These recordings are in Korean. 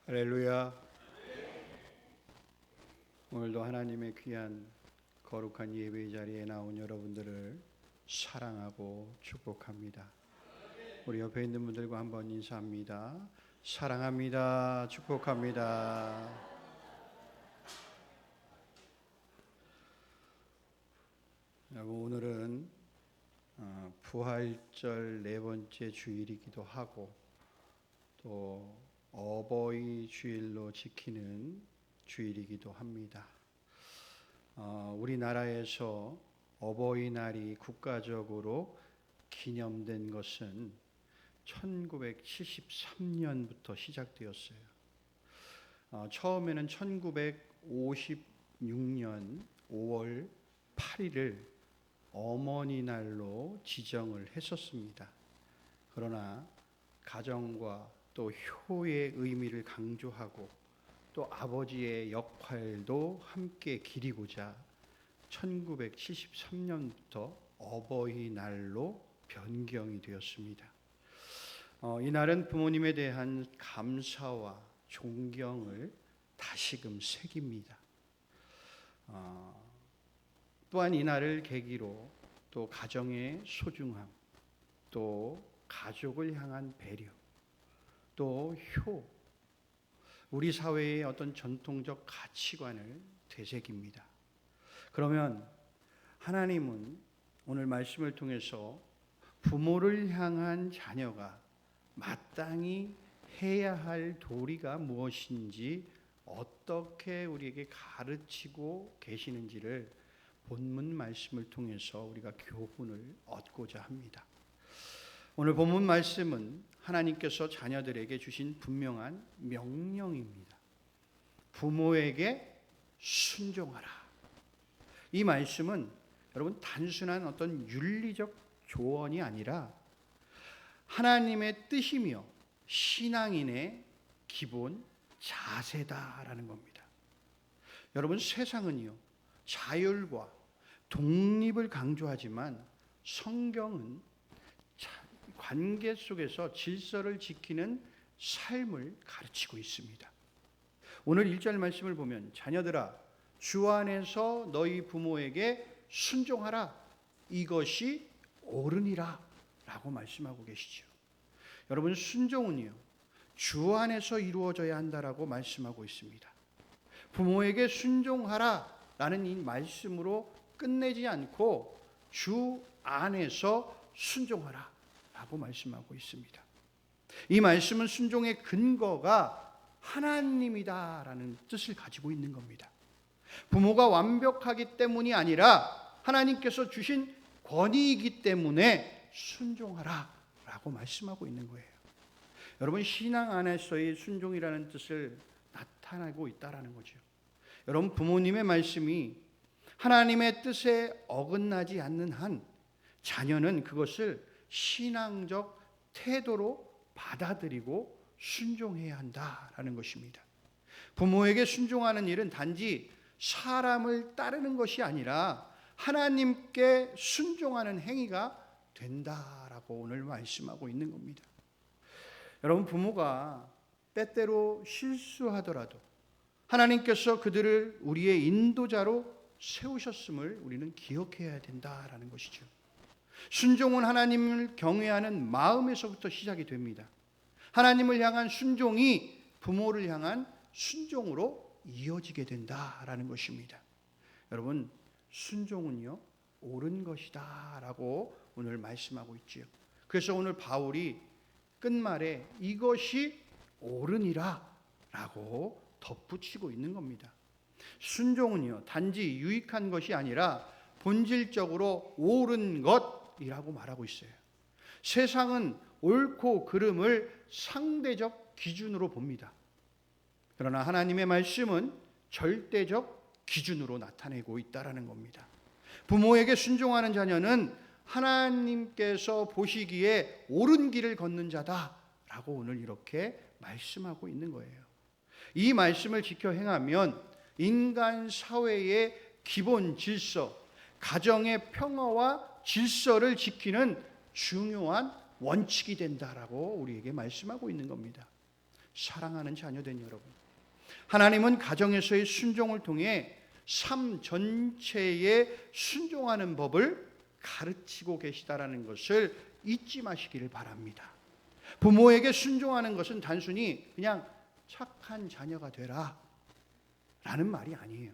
할렐루야. 오늘도 하나님의 귀한 거룩한 예배의 자리에 나온 여러분들을 사랑하고 축복합니다. 우리 옆에 있는 분들과 한번 인사합니다. 사랑합니다. 축복합니다. 여러분, 오늘은 부활절 네 번째 주일이기도 하고 또 어버이 주일로 지키는 주일이기도 합니다. 우리나라에서 어버이날이 국가적으로 기념된 것은 1973년부터 시작되었어요. 처음에는 1956년 5월 8일을 어머니날로 지정을 했었습니다. 그러나 가정과 또 효의 의미를 강조하고 또 아버지의 역할도 함께 기리고자 1973년부터 어버이날로 변경이 되었습니다. 이날은 부모님에 대한 감사와 존경을 다시금 새깁니다. 또한 이날을 계기로 또 가정의 소중함, 또 가족을 향한 배려, 또 효, 우리 사회의 어떤 전통적 가치관을 되새깁니다. 그러면 하나님은 오늘 말씀을 통해서 부모를 향한 자녀가 마땅히 해야 할 도리가 무엇인지 어떻게 우리에게 가르치고 계시는지를 본문 말씀을 통해서 우리가 교훈을 얻고자 합니다. 오늘 본문 말씀은 하나님께서 자녀들에게 주신 분명한 명령입니다. 부모에게 순종하라. 이 말씀은 여러분 단순한 어떤 윤리적 조언이 아니라 하나님의 뜻이며 신앙인의 기본 자세다라는 겁니다. 여러분, 세상은요 자율과 독립을 강조하지만 성경은 관계 속에서 질서를 지키는 삶을 가르치고 있습니다. 오늘 1절 말씀을 보면 자녀들아 주 안에서 너희 부모에게 순종하라. 이것이 옳으니라 라고 말씀하고 계시죠. 여러분, 순종은요 주 안에서 이루어져야 한다라고 말씀하고 있습니다. 부모에게 순종하라 라는 이 말씀으로 끝내지 않고 주 안에서 순종하라 라고 말씀하고 있습니다. 이 말씀은 순종의 근거가 하나님이다라는 뜻을 가지고 있는 겁니다. 부모가 완벽하기 때문이 아니라 하나님께서 주신 권위이기 때문에 순종하라 라고 말씀하고 있는 거예요. 여러분, 신앙 안에서의 순종이라는 뜻을 나타내고 있다라는 거죠. 여러분, 부모님의 말씀이 하나님의 뜻에 어긋나지 않는 한 자녀는 그것을 신앙적 태도로 받아들이고 순종해야 한다라는 것입니다. 부모에게 순종하는 일은 단지 사람을 따르는 것이 아니라 하나님께 순종하는 행위가 된다라고 오늘 말씀하고 있는 겁니다. 여러분, 부모가 때때로 실수하더라도 하나님께서 그들을 우리의 인도자로 세우셨음을 우리는 기억해야 된다라는 것이죠. 순종은 하나님을 경외하는 마음에서부터 시작이 됩니다. 하나님을 향한 순종이 부모를 향한 순종으로 이어지게 된다라는 것입니다. 여러분, 순종은요 옳은 것이다 라고 오늘 말씀하고 있지요. 그래서 오늘 바울이 끝말에 이것이 옳으니라 라고 덧붙이고 있는 겁니다. 순종은요 단지 유익한 것이 아니라 본질적으로 옳은 것이라고 말하고 있어요. 세상은 옳고 그름을 상대적 기준으로 봅니다. 그러나 하나님의 말씀은 절대적 기준으로 나타내고 있다라는 겁니다. 부모에게 순종하는 자녀는 하나님께서 보시기에 옳은 길을 걷는 자다라고 오늘 이렇게 말씀하고 있는 거예요. 이 말씀을 지켜 행하면 인간 사회의 기본 질서, 가정의 평화와 질서를 지키는 중요한 원칙이 된다라고 우리에게 말씀하고 있는 겁니다. 사랑하는 자녀된 여러분, 하나님은 가정에서의 순종을 통해 삶 전체에 순종하는 법을 가르치고 계시다라는 것을 잊지 마시기를 바랍니다. 부모에게 순종하는 것은 단순히 그냥 착한 자녀가 되라 라는 말이 아니에요.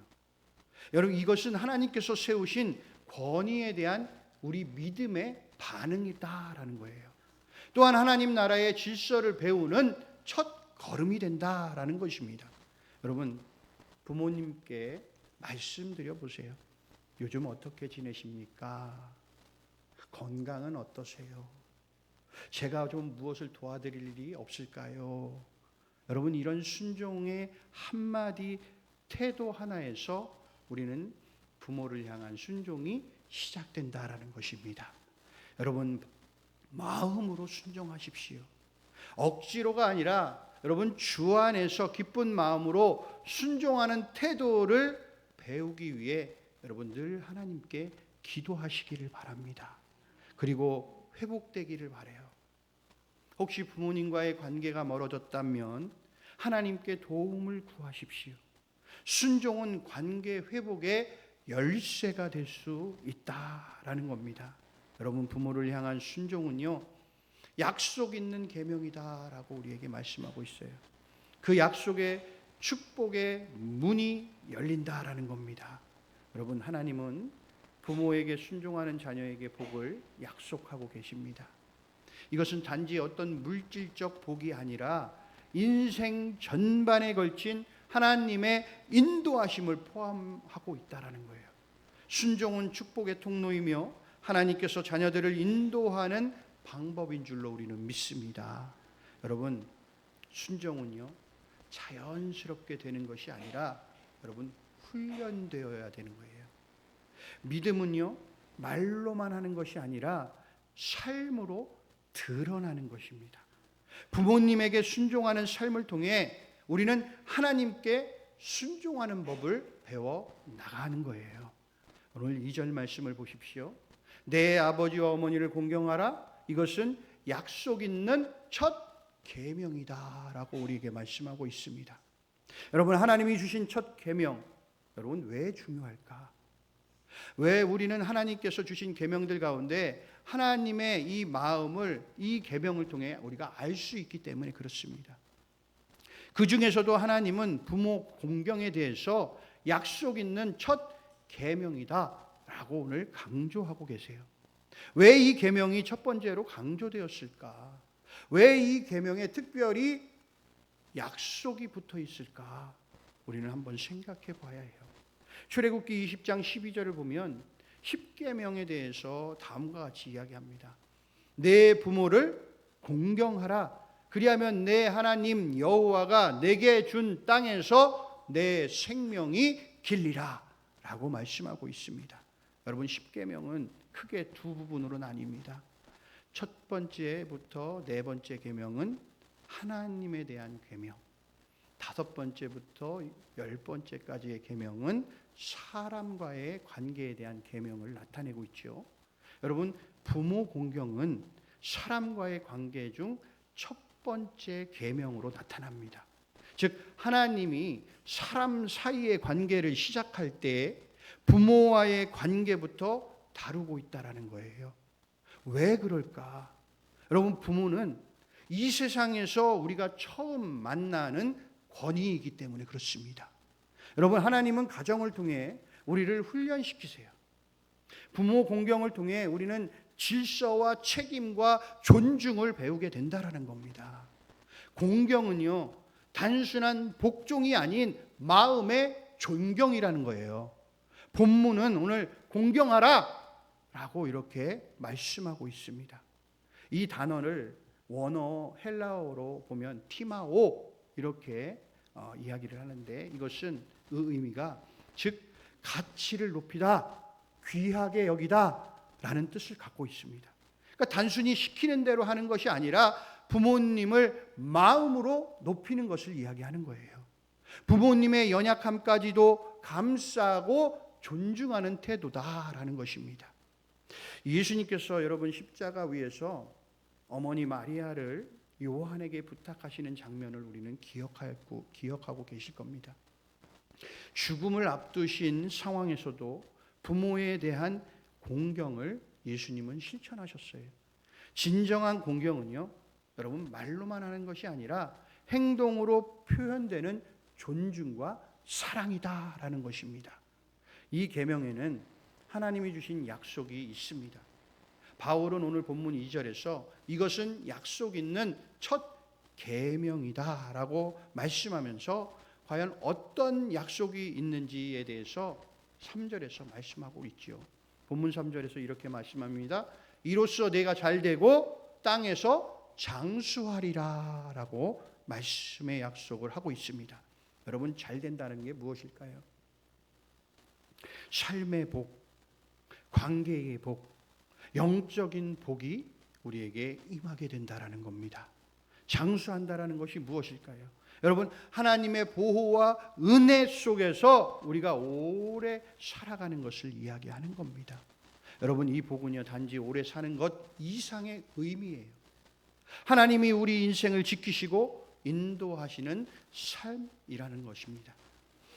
여러분, 이것은 하나님께서 세우신 권위에 대한 우리 믿음의 반응이다라는 거예요. 또한 하나님 나라의 질서를 배우는 첫 걸음이 된다라는 것입니다. 여러분, 부모님께 말씀드려 보세요. 요즘 어떻게 지내십니까? 건강은 어떠세요? 제가 좀 무엇을 도와드릴 일이 없을까요? 여러분, 이런 순종의 한마디 태도 하나에서 우리는 부모를 향한 순종이 시작된다라는 것입니다. 여러분, 마음으로 순종하십시오. 억지로가 아니라 여러분, 주 안에서 기쁜 마음으로 순종하는 태도를 배우기 위해 여러분 늘 하나님께 기도하시기를 바랍니다. 그리고 회복되기를 바라요. 혹시 부모님과의 관계가 멀어졌다면 하나님께 도움을 구하십시오. 순종은 관계 회복의 열쇠가 될 수 있다라는 겁니다. 여러분, 부모를 향한 순종은요, 약속 있는 계명이다라고 우리에게 말씀하고 있어요. 그 약속의 축복의 문이 열린다라는 겁니다. 여러분, 하나님은 부모에게 순종하는 자녀에게 복을 약속하고 계십니다. 이것은 단지 어떤 물질적 복이 아니라 인생 전반에 걸친 하나님의 인도하심을 포함하고 있다라는 거예요. 순종은 축복의 통로이며 하나님께서 자녀들을 인도하는 방법인 줄로 우리는 믿습니다. 여러분, 순종은요, 자연스럽게 되는 것이 아니라 여러분, 훈련되어야 되는 거예요. 믿음은요, 말로만 하는 것이 아니라 삶으로 드러나는 것입니다. 부모님에게 순종하는 삶을 통해 우리는 하나님께 순종하는 법을 배워 나가는 거예요. 오늘 2절 말씀을 보십시오. 내 아버지와 어머니를 공경하라. 이것은 약속 있는 첫 계명이다라고 우리에게 말씀하고 있습니다. 여러분, 하나님이 주신 첫 계명, 여러분 왜 중요할까? 왜 우리는 하나님께서 주신 계명들 가운데 하나님의 이 마음을 이 계명을 통해 우리가 알 수 있기 때문에 그렇습니다. 그 중에서도 하나님은 부모 공경에 대해서 약속 있는 첫 계명이다라고 오늘 강조하고 계세요. 왜 이 계명이 첫 번째로 강조되었을까? 왜 이 계명에 특별히 약속이 붙어 있을까? 우리는 한번 생각해 봐야 해요. 출애굽기 20장 12절을 보면 10계명에 대해서 다음과 같이 이야기합니다. 내 부모를 공경하라. 그리하면 내 하나님 여호와가 내게 준 땅에서 내 생명이 길리라 라고 말씀하고 있습니다. 여러분, 10계명은 크게 두 부분으로 나뉩니다. 첫 번째부터 네 번째 계명은 하나님에 대한 계명, 다섯 번째부터 열 번째까지의 계명은 사람과의 관계에 대한 계명을 나타내고 있죠. 여러분, 부모 공경은 사람과의 관계 중 첫 번째 계명으로 나타납니다. 즉, 하나님이 사람 사이의 관계를 시작할 때 부모와의 관계부터 다루고 있다라는 거예요. 왜 그럴까? 여러분, 부모는 이 세상에서 우리가 처음 만나는 권위이기 때문에 그렇습니다. 여러분, 하나님은 가정을 통해 우리를 훈련시키세요. 부모 공경을 통해 우리는 질서와 책임과 존중을 배우게 된다라는 겁니다. 공경은요, 단순한 복종이 아닌 마음의 존경이라는 거예요. 본문은 오늘 공경하라 라고 이렇게 말씀하고 있습니다. 이 단어를 원어 헬라어로 보면 티마오 이렇게 이야기를 하는데, 이것은 의미가 즉 가치를 높이다, 귀하게 여기다 라는 뜻을 갖고 있습니다. 그러니까 단순히 시키는 대로 하는 것이 아니라 부모님을 마음으로 높이는 것을 이야기하는 거예요. 부모님의 연약함까지도 감싸고 존중하는 태도다라는 것입니다. 예수님께서 여러분 십자가 위에서 어머니 마리아를 요한에게 부탁하시는 장면을 우리는 기억하고 계실 겁니다. 죽음을 앞두신 상황에서도 부모에 대한 공경을 예수님은 실천하셨어요. 진정한 공경은요, 여러분 말로만 하는 것이 아니라 행동으로 표현되는 존중과 사랑이다라는 것입니다. 이 계명에는 하나님이 주신 약속이 있습니다. 바울은 오늘 본문 2절에서 이것은 약속 있는 첫 계명이다라고 말씀하면서 과연 어떤 약속이 있는지에 대해서 3절에서 말씀하고 있죠. 본문 3절에서 이렇게 말씀합니다. 이로써 내가 잘되고 땅에서 장수하리라 라고 말씀의 약속을 하고 있습니다. 여러분, 잘된다는 게 무엇일까요? 삶의 복, 관계의 복, 영적인 복이 우리에게 임하게 된다라는 겁니다. 장수한다라는 것이 무엇일까요? 여러분, 하나님의 보호와 은혜 속에서 우리가 오래 살아가는 것을 이야기하는 겁니다. 여러분, 이 복은요, 단지 오래 사는 것 이상의 의미예요. 하나님이 우리 인생을 지키시고 인도하시는 삶이라는 것입니다.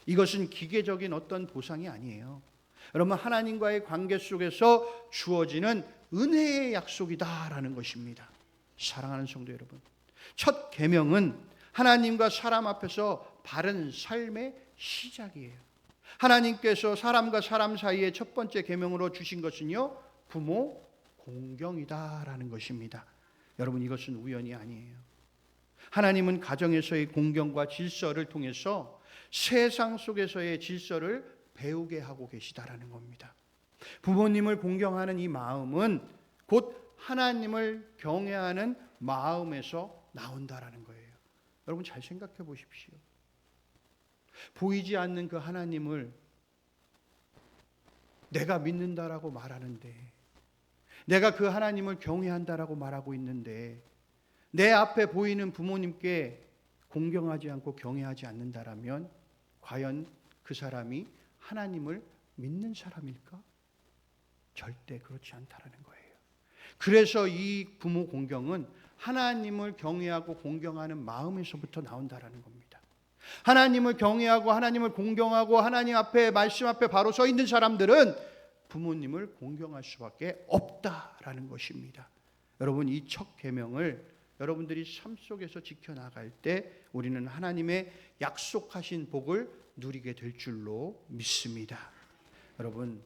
이것은 기계적인 어떤 보상이 아니에요. 여러분, 하나님과의 관계 속에서 주어지는 은혜의 약속이다라는 것입니다. 사랑하는 성도 여러분, 첫 계명은 하나님과 사람 앞에서 바른 삶의 시작이에요. 하나님께서 사람과 사람 사이의 첫 번째 계명으로 주신 것은요, 부모 공경이다라는 것입니다. 여러분, 이것은 우연이 아니에요. 하나님은 가정에서의 공경과 질서를 통해서 세상 속에서의 질서를 배우게 하고 계시다라는 겁니다. 부모님을 공경하는 이 마음은 곧 하나님을 경외하는 마음에서 나온다라는 거예요. 여러분, 잘 생각해 보십시오. 보이지 않는 그 하나님을 내가 믿는다라고 말하는데, 내가 그 하나님을 경외한다라고 말하고 있는데, 내 앞에 보이는 부모님께 공경하지 않고 경외하지 않는다라면 과연 그 사람이 하나님을 믿는 사람일까? 절대 그렇지 않다라는 거예요. 그래서 이 부모 공경은 하나님을 경외하고 공경하는 마음에서부터 나온다라는 겁니다. 하나님을 경외하고 하나님을 공경하고 하나님 앞에, 말씀 앞에 바로 서 있는 사람들은 부모님을 공경할 수밖에 없다라는 것입니다. 여러분, 이 첫 계명을 여러분들이 삶 속에서 지켜나갈 때 우리는 하나님의 약속하신 복을 누리게 될 줄로 믿습니다. 여러분,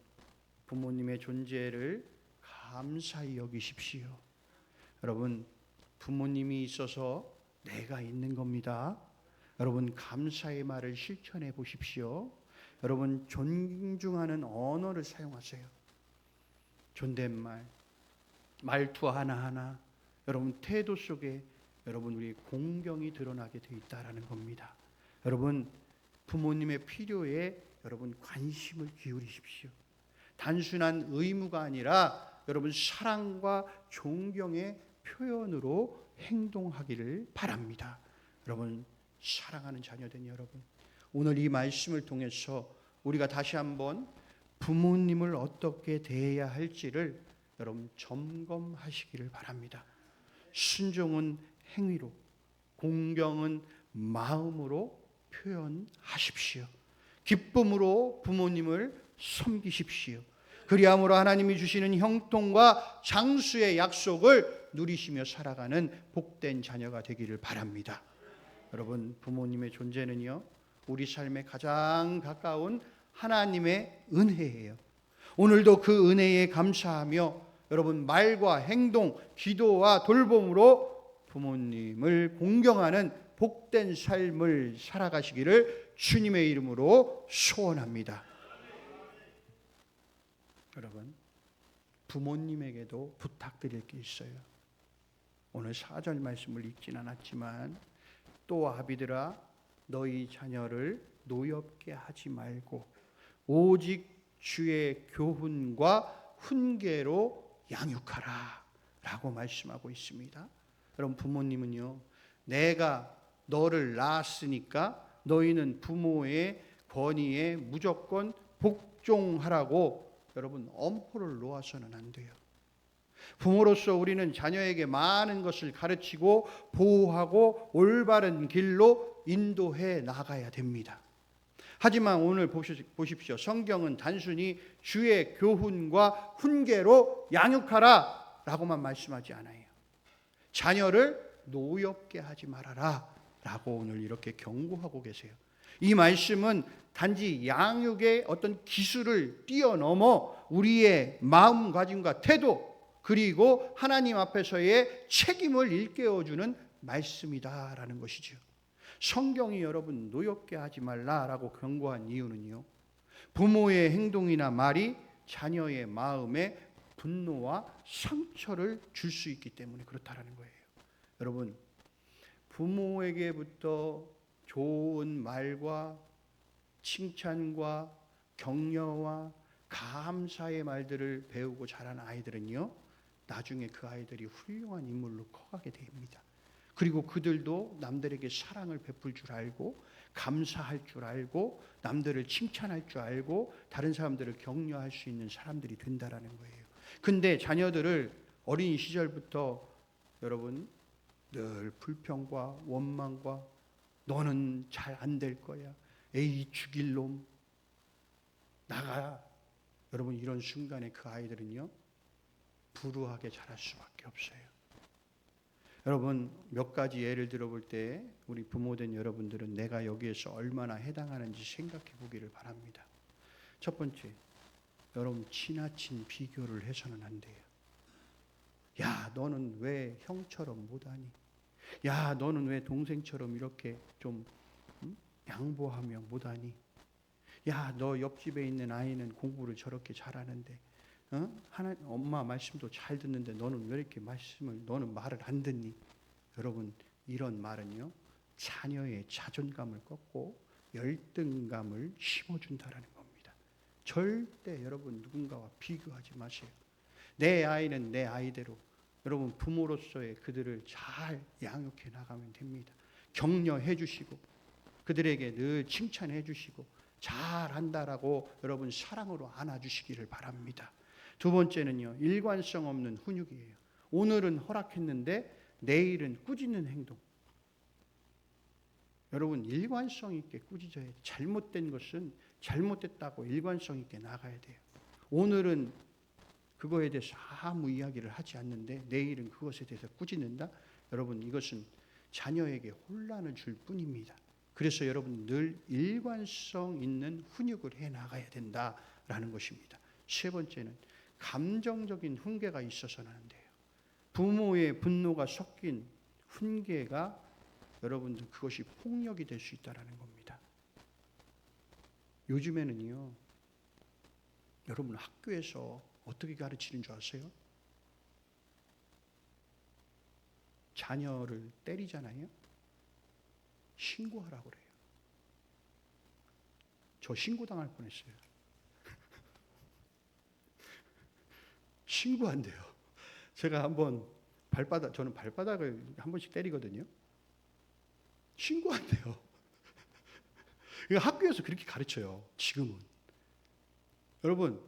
부모님의 존재를 감사히 여기십시오. 여러분, 부모님이 있어서 내가 있는 겁니다. 여러분, 감사의 말을 실천해 보십시오. 여러분, 존중하는 언어를 사용하세요. 존댓말, 말투 하나하나, 여러분 태도 속에 여러분 우리 공경이 드러나게 돼 있다라는 겁니다. 여러분, 부모님의 필요에 여러분 관심을 기울이십시오. 단순한 의무가 아니라 여러분 사랑과 존경의 표현으로 행동하기를 바랍니다. 여러분, 사랑하는 자녀된 여러분, 오늘 이 말씀을 통해서 우리가 다시 한번 부모님을 어떻게 대해야 할지를 여러분 점검하시기를 바랍니다. 순종은 행위로, 공경은 마음으로 표현하십시오. 기쁨으로 부모님을 섬기십시오. 그리함으로 하나님이 주시는 형통과 장수의 약속을 누리시며 살아가는 복된 자녀가 되기를 바랍니다. 여러분, 부모님의 존재는요, 우리 삶에 가장 가까운 하나님의 은혜예요. 오늘도 그 은혜에 감사하며 여러분 말과 행동, 기도와 돌봄으로 부모님을 공경하는 복된 삶을 살아가시기를 주님의 이름으로 소원합니다. 여러분, 부모님에게도 부탁드릴 게 있어요. 오늘 4절 말씀을 읽진 않았지만, 또 아비들아 너희 자녀를 노엽게 하지 말고 오직 주의 교훈과 훈계로 양육하라 라고 말씀하고 있습니다. 여러분, 부모님은요, 내가 너를 낳았으니까 너희는 부모의 권위에 무조건 복종하라고 여러분 엄포를 놓아서는 안 돼요. 부모로서 우리는 자녀에게 많은 것을 가르치고 보호하고 올바른 길로 인도해 나가야 됩니다. 하지만 오늘 보십시오. 성경은 단순히 주의 교훈과 훈계로 양육하라 라고만 말씀하지 않아요. 자녀를 노엽게 하지 말아라 라고 오늘 이렇게 경고하고 계세요. 이 말씀은 단지 양육의 어떤 기술을 뛰어넘어 우리의 마음가짐과 태도, 그리고 하나님 앞에서의 책임을 일깨워주는 말씀이다라는 것이죠. 성경이 여러분 노엽게 하지 말라라고 경고한 이유는요, 부모의 행동이나 말이 자녀의 마음에 분노와 상처를 줄 수 있기 때문에 그렇다라는 거예요. 여러분, 부모에게부터 좋은 말과 칭찬과 격려와 감사의 말들을 배우고 자란 아이들은요, 나중에 그 아이들이 훌륭한 인물로 커가게 됩니다. 그리고 그들도 남들에게 사랑을 베풀 줄 알고, 감사할 줄 알고, 남들을 칭찬할 줄 알고, 다른 사람들을 격려할 수 있는 사람들이 된다라는 거예요. 근데 자녀들을 어린 시절부터 여러분 늘 불평과 원망과 너는 잘 안 될 거야, 에이 죽일 놈, 나가, 여러분 이런 순간에 그 아이들은요 불우하게 자랄 수밖에 없어요. 여러분 몇 가지 예를 들어볼 때 우리 부모된 여러분들은 내가 여기에서 얼마나 해당하는지 생각해 보기를 바랍니다. 첫 번째, 여러분 지나친 비교를 해서는 안 돼요. 야 너는 왜 형처럼 못하니? 야 너는 왜 동생처럼 이렇게 좀 양보하며 못하니? 야 너 옆집에 있는 아이는 공부를 저렇게 잘하는데 엄마 말씀도 잘 듣는데 너는 왜 이렇게 너는 말을 안 듣니? 여러분 이런 말은요 자녀의 자존감을 꺾고 열등감을 심어준다라는 겁니다. 절대 여러분 누군가와 비교하지 마세요. 내 아이는 내 아이대로 여러분 부모로서의 그들을 잘 양육해 나가면 됩니다. 격려해 주시고 그들에게 늘 칭찬해 주시고 잘한다라고 여러분 사랑으로 안아주시기를 바랍니다. 두 번째는요, 일관성 없는 훈육이에요. 오늘은 허락했는데 내일은 꾸짖는 행동. 여러분 일관성 있게 꾸짖어야 돼요. 잘못된 것은 잘못됐다고 일관성 있게 나가야 돼요. 오늘은 그거에 대해서 아무 이야기를 하지 않는데 내일은 그것에 대해서 꾸짖는다? 여러분 이것은 자녀에게 혼란을 줄 뿐입니다. 그래서 여러분 늘 일관성 있는 훈육을 해 나가야 된다라는 것입니다. 세 번째는 감정적인 훈계가 있어서는 안 돼요. 부모의 분노가 섞인 훈계가 여러분들 그것이 폭력이 될 수 있다는 겁니다. 요즘에는요, 여러분 학교에서 어떻게 가르치는 줄 아세요? 자녀를 때리잖아요. 신고하라고 그래요. 저 신고당할 뻔했어요. 신고한대요. 제가 한번 저는 발바닥을 한 번씩 때리거든요. 신고한대요. 학교에서 그렇게 가르쳐요. 지금은. 여러분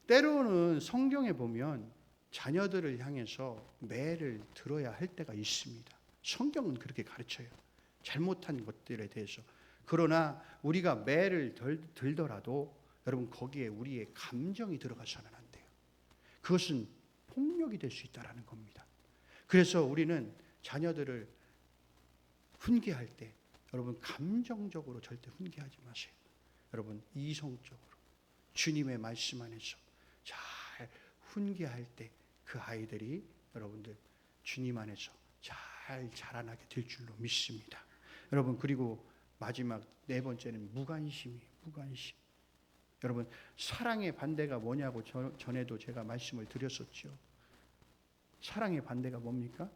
때로는 성경에 보면 자녀들을 향해서 매를 들어야 할 때가 있습니다. 성경은 그렇게 가르쳐요. 잘못한 것들에 대해서. 그러나 우리가 매를 들더라도 여러분 거기에 우리의 감정이 들어가서는 안 돼요. 그것은 폭력이 될 수 있다는 겁니다. 그래서 우리는 자녀들을 훈계할 때 여러분 감정적으로 절대 훈계하지 마세요. 여러분 이성적으로 주님의 말씀 안에서 잘 훈계할 때 그 아이들이 여러분들 주님 안에서 잘 자라나게 될 줄로 믿습니다. 여러분 그리고 마지막 네 번째는 무관심이에요. 무관심. 여러분 사랑의 반대가 뭐냐고 전에도 제가 말씀을 드렸었죠. 사랑의 반대가 뭡니까?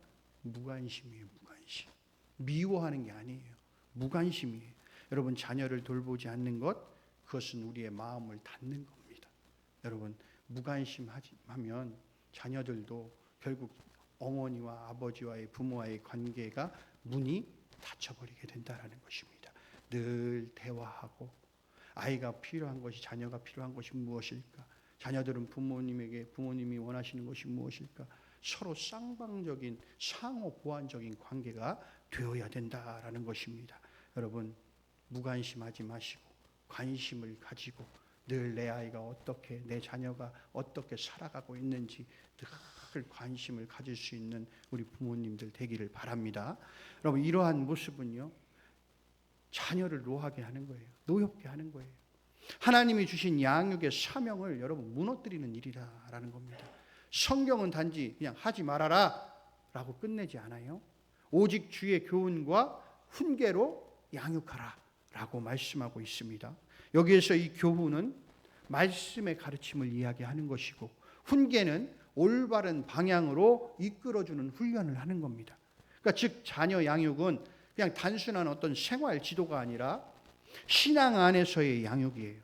무관심이에요. 무관심. 미워하는 게 아니에요. 무관심이에요. 여러분 자녀를 돌보지 않는 것, 그것은 우리의 마음을 닫는 겁니다. 여러분 무관심하면 자녀들도 결국 어머니와 아버지와의 부모와의 관계가 문이 닫혀버리게 된다는 것입니다. 늘 대화하고 아이가 필요한 것이, 자녀가 필요한 것이 무엇일까? 자녀들은 부모님이 원하시는 것이 무엇일까? 서로 쌍방적인 상호 보완적인 관계가 되어야 된다라는 것입니다. 여러분, 무관심하지 마시고 관심을 가지고 늘 내 아이가 어떻게, 내 자녀가 어떻게 살아가고 있는지 늘 관심을 가질 수 있는 우리 부모님들 되기를 바랍니다. 여러분, 이러한 모습은요, 자녀를 노하게 하는 거예요. 노엽게 하는 거예요. 하나님이 주신 양육의 사명을 여러분 무너뜨리는 일이라는 겁니다. 성경은 단지 그냥 하지 말아라 라고 끝내지 않아요. 오직 주의 교훈과 훈계로 양육하라 라고 말씀하고 있습니다. 여기에서 이 교훈은 말씀의 가르침을 이야기하는 것이고, 훈계는 올바른 방향으로 이끌어주는 훈련을 하는 겁니다. 그러니까 즉 자녀 양육은 그냥 단순한 어떤 생활 지도가 아니라 신앙 안에서의 양육이에요.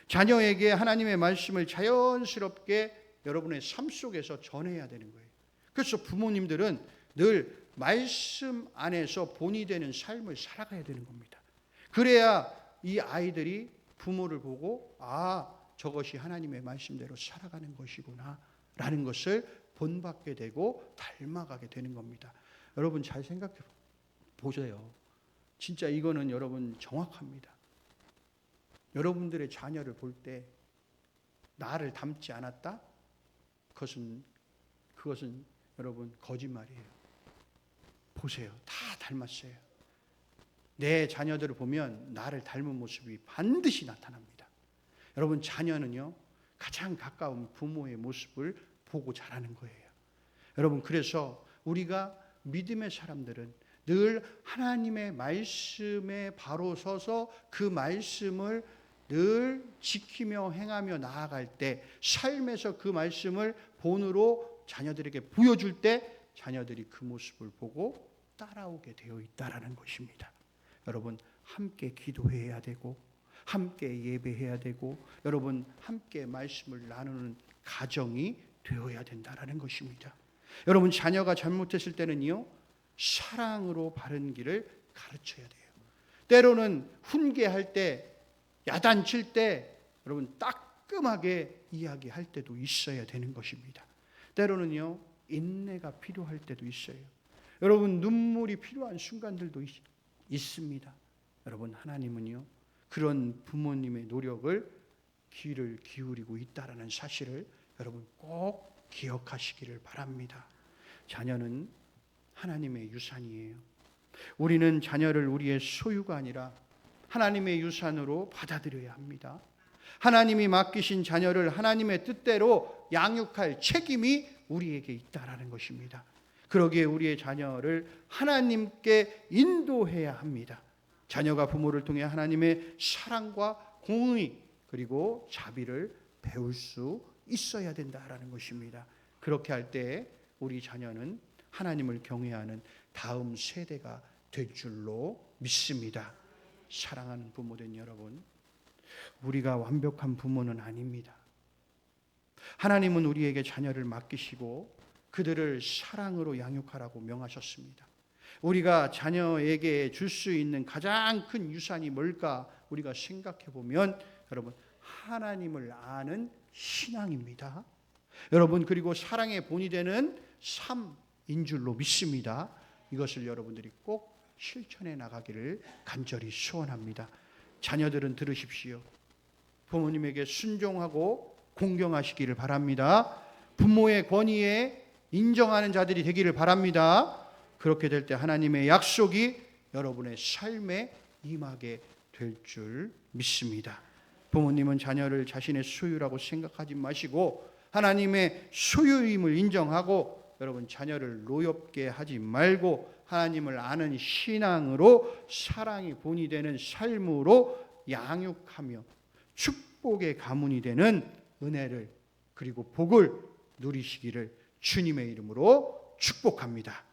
자녀에게 하나님의 말씀을 자연스럽게 여러분의 삶 속에서 전해야 되는 거예요. 그래서 부모님들은 늘 말씀 안에서 본이 되는 삶을 살아가야 되는 겁니다. 그래야 이 아이들이 부모를 보고 저것이 하나님의 말씀대로 살아가는 것이구나 라는 것을 본받게 되고 닮아가게 되는 겁니다. 여러분 잘 생각해 보세요. 진짜 이거는 여러분 정확합니다. 여러분들의 자녀를 볼 때 나를 닮지 않았다? 그것은 여러분 거짓말이에요. 보세요. 다 닮았어요. 내 자녀들을 보면 나를 닮은 모습이 반드시 나타납니다. 여러분 자녀는요, 가장 가까운 부모의 모습을 보고 자라는 거예요. 여러분 그래서 우리가 믿음의 사람들은 늘 하나님의 말씀에 바로 서서 그 말씀을 늘 지키며 행하며 나아갈 때, 삶에서 그 말씀을 본으로 자녀들에게 보여줄 때 자녀들이 그 모습을 보고 따라오게 되어 있다라는 것입니다. 여러분 함께 기도해야 되고 함께 예배해야 되고 여러분 함께 말씀을 나누는 가정이 되어야 된다라는 것입니다. 여러분 자녀가 잘못했을 때는요, 사랑으로 바른 길을 가르쳐야 돼요. 때로는 훈계할 때, 야단칠 때 여러분 따끔하게 이야기할 때도 있어야 되는 것입니다. 때로는요, 인내가 필요할 때도 있어요. 여러분 눈물이 필요한 순간들도 있습니다. 여러분 하나님은요, 그런 부모님의 노력을 귀를 기울이고 있다라는 사실을 여러분 꼭 기억하시기를 바랍니다. 자녀는 하나님의 유산이에요. 우리는 자녀를 우리의 소유가 아니라 하나님의 유산으로 받아들여야 합니다. 하나님이 맡기신 자녀를 하나님의 뜻대로 양육할 책임이 우리에게 있다라는 것입니다. 그러기에 우리의 자녀를 하나님께 인도해야 합니다. 자녀가 부모를 통해 하나님의 사랑과 공의 그리고 자비를 배울 수 있어야 된다라는 것입니다. 그렇게 할 때 우리 자녀는 하나님을 경외하는 다음 세대가 될 줄로 믿습니다. 사랑하는 부모된 여러분, 우리가 완벽한 부모는 아닙니다. 하나님은 우리에게 자녀를 맡기시고 그들을 사랑으로 양육하라고 명하셨습니다. 우리가 자녀에게 줄 수 있는 가장 큰 유산이 뭘까? 우리가 생각해 보면 여러분 하나님을 아는 신앙입니다. 여러분 그리고 사랑의 본이 되는 삶인 줄로 믿습니다. 이것을 여러분들이 꼭 실천해 나가기를 간절히 소원합니다. 자녀들은 들으십시오. 부모님에게 순종하고 공경하시기를 바랍니다. 부모의 권위에 인정하는 자들이 되기를 바랍니다. 그렇게 될 때 하나님의 약속이 여러분의 삶에 임하게 될 줄 믿습니다. 부모님은 자녀를 자신의 소유라고 생각하지 마시고 하나님의 소유임을 인정하고 여러분 자녀를 노엽게 하지 말고 하나님을 아는 신앙으로 사랑이 본이 되는 삶으로 양육하며 축복의 가문이 되는 은혜를 그리고 복을 누리시기를 주님의 이름으로 축복합니다.